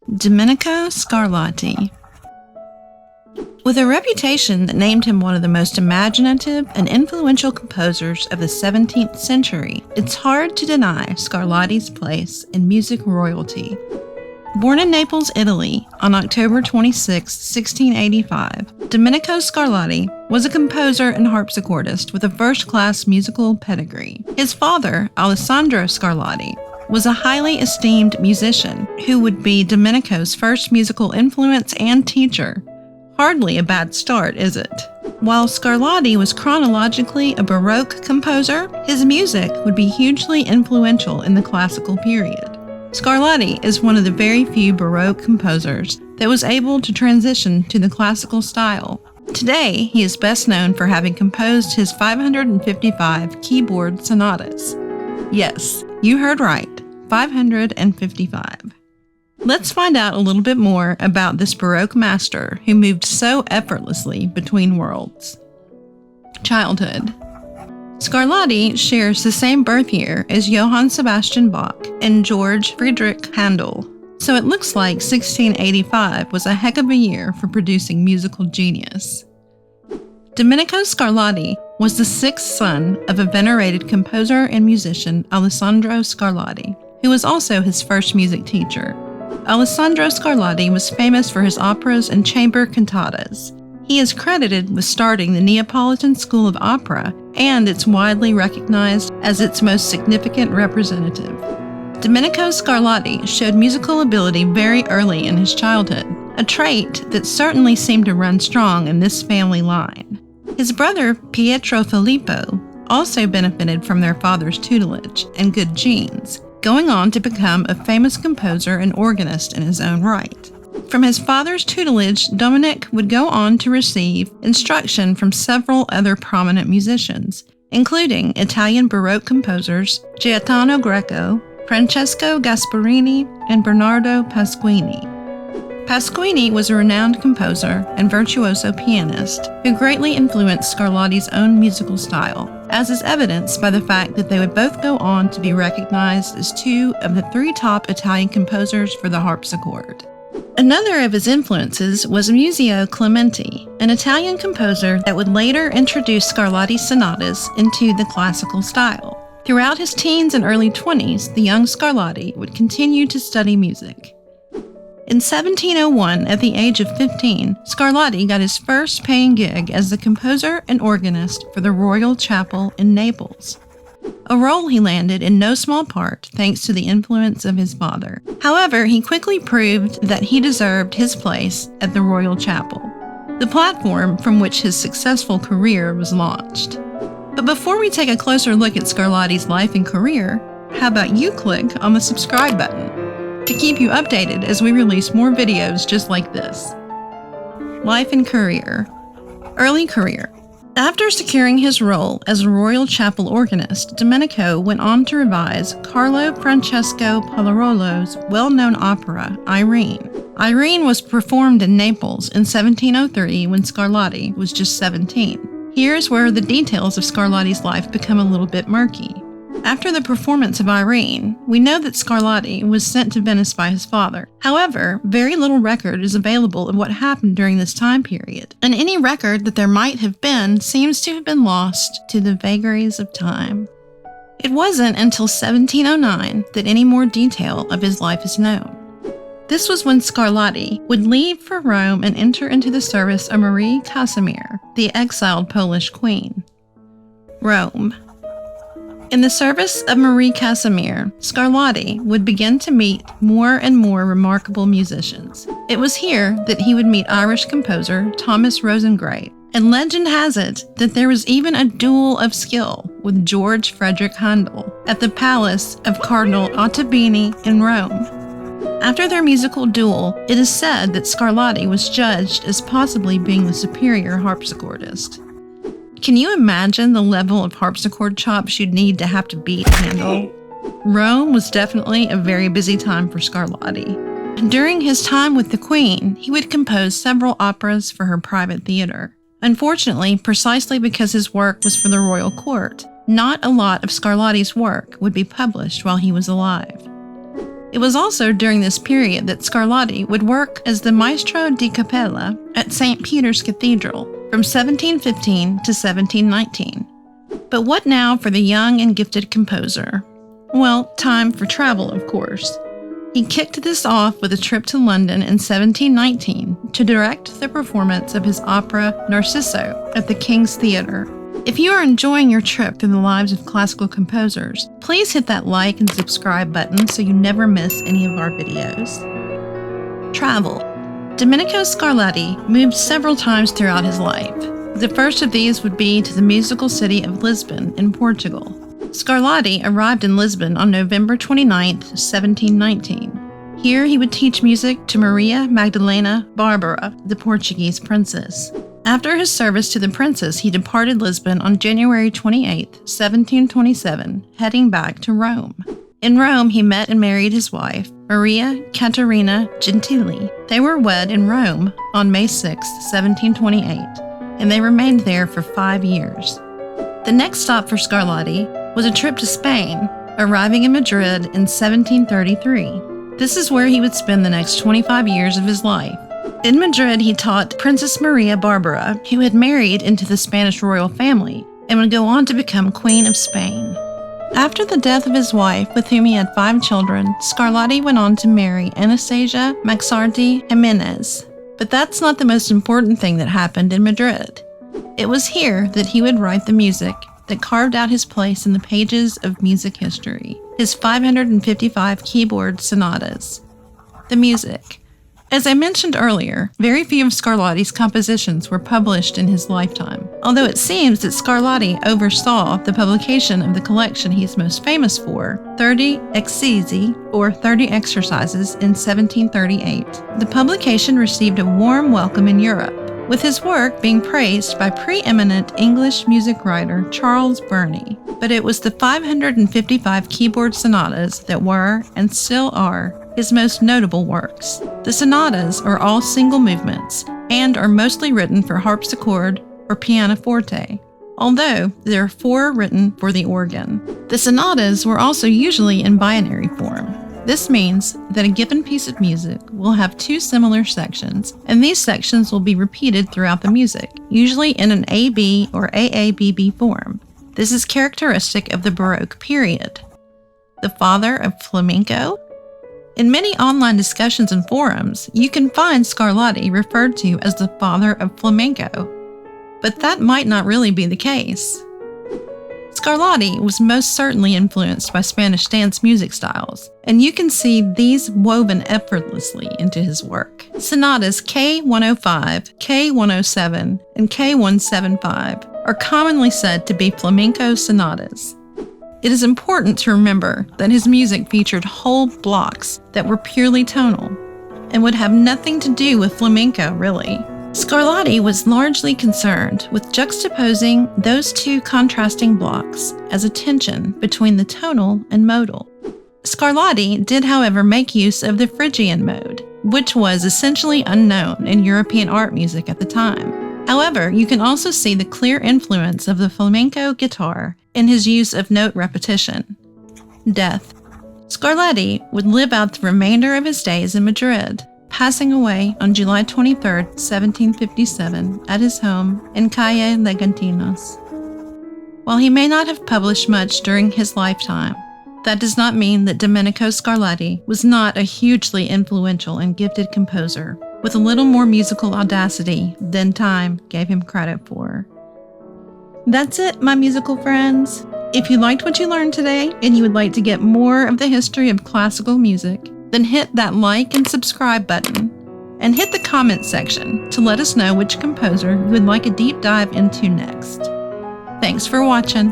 Domenico Scarlatti. With a reputation that named him one of the most imaginative and influential composers of the 17th century, it's hard to deny Scarlatti's place in music royalty. Born in Naples, Italy, on October 26, 1685, Domenico Scarlatti was a composer and harpsichordist with a first-class musical pedigree. His father, Alessandro Scarlatti, was a highly esteemed musician who would be Domenico's first musical influence and teacher. Hardly a bad start, is it? While Scarlatti was chronologically a Baroque composer, his music would be hugely influential in the classical period. Scarlatti is one of the very few Baroque composers that was able to transition to the classical style. Today, he is best known for having composed his 555 keyboard sonatas. Yes, you heard right, 555. Let's find out a little bit more about this Baroque master who moved so effortlessly between worlds. Childhood. Scarlatti shares the same birth year as Johann Sebastian Bach and George Friedrich Handel, so it looks like 1685 was a heck of a year for producing musical genius. Domenico Scarlatti was the sixth son of a venerated composer and musician, Alessandro Scarlatti, who was also his first music teacher. Alessandro Scarlatti was famous for his operas and chamber cantatas. He is credited with starting the Neapolitan School of Opera, and it's widely recognized as its most significant representative. Domenico Scarlatti showed musical ability very early in his childhood, a trait that certainly seemed to run strong in this family line. His brother Pietro Filippo also benefited from their father's tutelage and good genes, going on to become a famous composer and organist in his own right. From his father's tutelage, Domenic would go on to receive instruction from several other prominent musicians, including Italian Baroque composers Gaetano Greco, Francesco Gasparini, and Bernardo Pasquini. Pasquini was a renowned composer and virtuoso pianist who greatly influenced Scarlatti's own musical style, as is evidenced by the fact that they would both go on to be recognized as two of the three top Italian composers for the harpsichord. Another of his influences was Muzio Clementi, an Italian composer that would later introduce Scarlatti's sonatas into the classical style. Throughout his teens and early 20s, the young Scarlatti would continue to study music. In 1701, at the age of 15, Scarlatti got his first paying gig as the composer and organist for the Royal Chapel in Naples, a role he landed in no small part thanks to the influence of his father. However, he quickly proved that he deserved his place at the Royal Chapel, the platform from which his successful career was launched. But before we take a closer look at Scarlatti's life and career, how about you click on the subscribe button to keep you updated as we release more videos just like this. Life and career. Early career. After securing his role as a Royal Chapel organist, Domenico went on to revise Carlo Francesco Polarolo's well-known opera, Irene. Irene was performed in Naples in 1703 when Scarlatti was just 17. Here's where the details of Scarlatti's life become a little bit murky. After the performance of Irene, we know that Scarlatti was sent to Venice by his father. However, very little record is available of what happened during this time period, and any record that there might have been seems to have been lost to the vagaries of time. It wasn't until 1709 that any more detail of his life is known. This was when Scarlatti would leave for Rome and enter into the service of Marie Casimir, the exiled Polish queen. Rome. In the service of Marie Casimir, Scarlatti would begin to meet more and more remarkable musicians. It was here that he would meet Irish composer Thomas Rosengray, and legend has it that there was even a duel of skill with George Friedrich Handel at the palace of Cardinal Ottoboni in Rome. After their musical duel, it is said that Scarlatti was judged as possibly being the superior harpsichordist. Can you imagine the level of harpsichord chops you'd need to have to beat Handel? Rome was definitely a very busy time for Scarlatti. During his time with the Queen, he would compose several operas for her private theater. Unfortunately, precisely because his work was for the royal court, not a lot of Scarlatti's work would be published while he was alive. It was also during this period that Scarlatti would work as the Maestro di Cappella at St. Peter's Cathedral from 1715 to 1719. But what now for the young and gifted composer? Well, time for travel, of course. He kicked this off with a trip to London in 1719 to direct the performance of his opera Narciso at the King's Theatre. If you are enjoying your trip through the lives of classical composers, please hit that like and subscribe button so you never miss any of our videos. Travel. Domenico Scarlatti moved several times throughout his life. The first of these would be to the musical city of Lisbon in Portugal. Scarlatti arrived in Lisbon on November 29, 1719. Here he would teach music to Maria Magdalena Barbara, the Portuguese princess. After his service to the princess, he departed Lisbon on January 28, 1727, heading back to Rome. In Rome, he met and married his wife, Maria Caterina Gentili. They were wed in Rome on May 6, 1728, and they remained there for 5 years. The next stop for Scarlatti was a trip to Spain, arriving in Madrid in 1733. This is where he would spend the next 25 years of his life. In Madrid, he taught Princess Maria Barbara, who had married into the Spanish royal family and would go on to become Queen of Spain. After the death of his wife, with whom he had 5 children, Scarlatti went on to marry Anastasia Maxardi Jimenez. But that's not the most important thing that happened in Madrid. It was here that he would write the music that carved out his place in the pages of music history, his 555 keyboard sonatas. The music. As I mentioned earlier, very few of Scarlatti's compositions were published in his lifetime, although it seems that Scarlatti oversaw the publication of the collection he is most famous for, 30 Exercizi, or 30 Exercises, in 1738. The publication received a warm welcome in Europe, with his work being praised by preeminent English music writer Charles Burney. But it was the 555 keyboard sonatas that were, and still are, his most notable works. The sonatas are all single movements and are mostly written for harpsichord or pianoforte, although there are 4 written for the organ. The sonatas were also usually in binary form. This means that a given piece of music will have 2 similar sections, and these sections will be repeated throughout the music, usually in an AB or AABB form. This is characteristic of the Baroque period. The father of flamenco? In many online discussions and forums, you can find Scarlatti referred to as the father of flamenco, but that might not really be the case. Scarlatti was most certainly influenced by Spanish dance music styles, and you can see these woven effortlessly into his work. Sonatas K105, K107, and K175 are commonly said to be flamenco sonatas. It is important to remember that his music featured whole blocks that were purely tonal and would have nothing to do with flamenco, really. Scarlatti was largely concerned with juxtaposing those 2 contrasting blocks as a tension between the tonal and modal. Scarlatti did, however, make use of the Phrygian mode, which was essentially unknown in European art music at the time. However, you can also see the clear influence of the flamenco guitar in his use of note repetition. Death. Scarlatti would live out the remainder of his days in Madrid, passing away on July 23, 1757, at his home in Calle Legantinos. While he may not have published much during his lifetime, that does not mean that Domenico Scarlatti was not a hugely influential and gifted composer, with a little more musical audacity than time gave him credit for. That's it, my musical friends. If you liked what you learned today and you would like to get more of the history of classical music, then hit that like and subscribe button, and hit the comment section to let us know which composer you would like a deep dive into next. Thanks for watching.